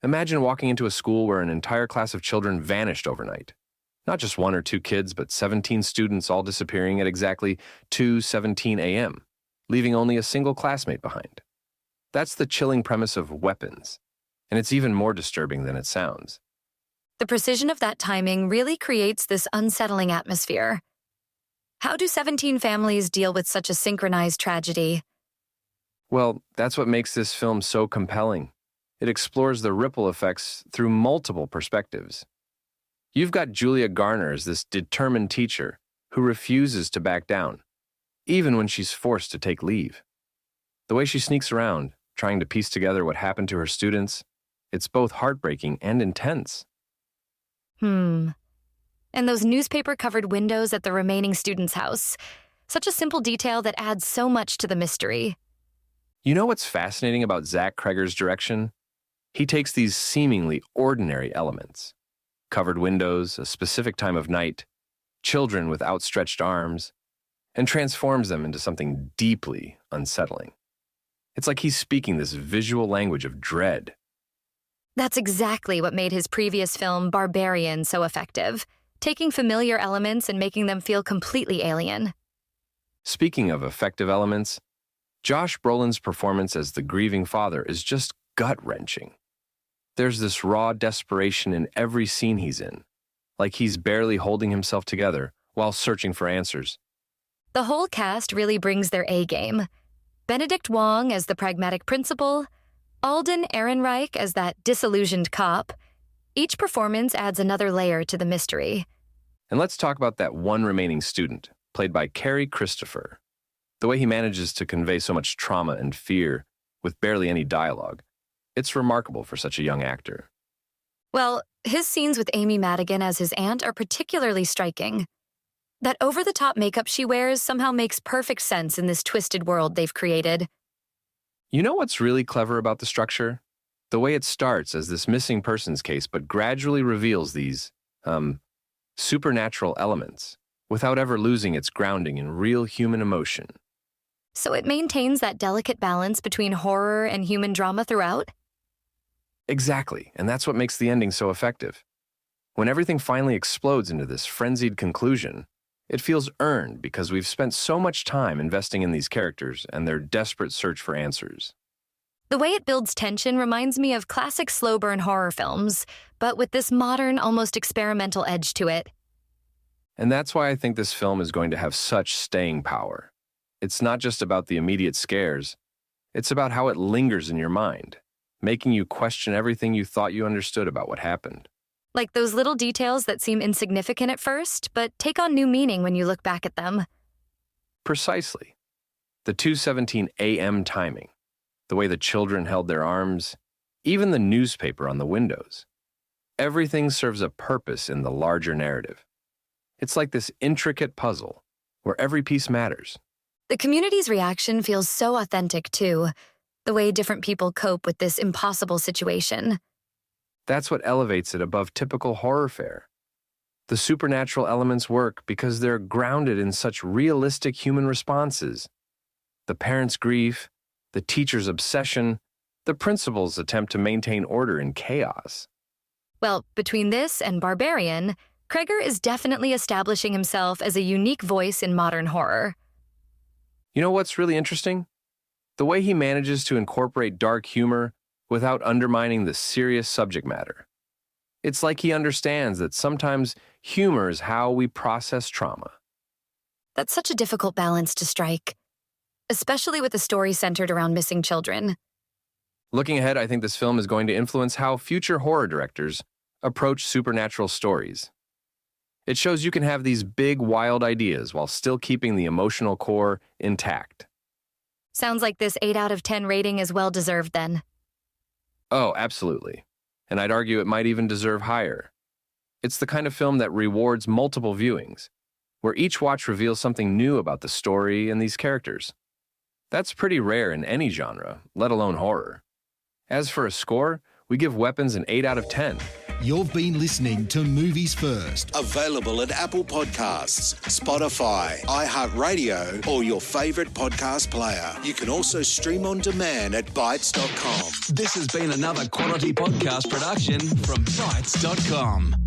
Imagine walking into a school where an entire class of children vanished overnight. Not just one or two kids, but 17 students all disappearing at exactly 2:17 a.m., leaving only a single classmate behind. That's the chilling premise of Weapons, and it's even more disturbing than it sounds. The precision of that timing really creates this unsettling atmosphere. How do 17 families deal with such a synchronized tragedy? Well, that's what makes this film so compelling. It explores the ripple effects through multiple perspectives. You've got Julia Garner as this determined teacher who refuses to back down, even when she's forced to take leave. The way she sneaks around, trying to piece together what happened to her students, it's both heartbreaking and intense. And those newspaper-covered windows at the remaining student's house. Such a simple detail that adds so much to the mystery. You know what's fascinating about Zach Cregger's direction? He takes these seemingly ordinary elements, covered windows, a specific time of night, children with outstretched arms, and transforms them into something deeply unsettling. It's like he's speaking this visual language of dread. That's exactly what made his previous film Barbarian so effective, taking familiar elements and making them feel completely alien. Speaking of effective elements, Josh Brolin's performance as the grieving father is just gut-wrenching. There's this raw desperation in every scene he's in, like he's barely holding himself together while searching for answers. The whole cast really brings their A-game. Benedict Wong as the pragmatic principal, Alden Ehrenreich as that disillusioned cop. Each performance adds another layer to the mystery. And let's talk about that one remaining student, played by Carrie Christopher. The way he manages to convey so much trauma and fear with barely any dialogue. It's remarkable for such a young actor. Well, his scenes with Amy Madigan as his aunt are particularly striking. That over-the-top makeup she wears somehow makes perfect sense in this twisted world they've created. You know what's really clever about the structure? The way it starts as this missing persons case, but gradually reveals these, supernatural elements, without ever losing its grounding in real human emotion. So it maintains that delicate balance between horror and human drama throughout? Exactly, and that's what makes the ending so effective. When everything finally explodes into this frenzied conclusion, it feels earned because we've spent so much time investing in these characters and their desperate search for answers. The way it builds tension reminds me of classic slow-burn horror films, but with this modern, almost experimental edge to it. And that's why I think this film is going to have such staying power. It's not just about the immediate scares, it's about how it lingers in your mind, making you question everything you thought you understood about what happened. Like those little details that seem insignificant at first, but take on new meaning when you look back at them. Precisely. The 2:17 a.m. timing, the way the children held their arms, even the newspaper on the windows. Everything serves a purpose in the larger narrative. It's like this intricate puzzle where every piece matters. The community's reaction feels so authentic, too. The way different people cope with this impossible situation. That's what elevates it above typical horror fare. The supernatural elements work because they're grounded in such realistic human responses. The parents' grief, the teacher's obsession, the principal's attempt to maintain order in chaos. Well, between this and Barbarian, Cregger is definitely establishing himself as a unique voice in modern horror. You know what's really interesting? The way he manages to incorporate dark humor without undermining the serious subject matter. It's like he understands that sometimes humor is how we process trauma. That's such a difficult balance to strike, especially with a story centered around missing children. Looking ahead, I think this film is going to influence how future horror directors approach supernatural stories. It shows you can have these big, wild ideas while still keeping the emotional core intact. Sounds like this 8 out of 10 rating is well-deserved then. Oh, absolutely. And I'd argue it might even deserve higher. It's the kind of film that rewards multiple viewings, where each watch reveals something new about the story and these characters. That's pretty rare in any genre, let alone horror. As for a score, we give Weapons an 8 out of 10. You've been listening to Movies First. Available at Apple Podcasts, Spotify, iHeartRadio, or your favourite podcast player. You can also stream on demand at Bytes.com. This has been another quality podcast production from Bytes.com.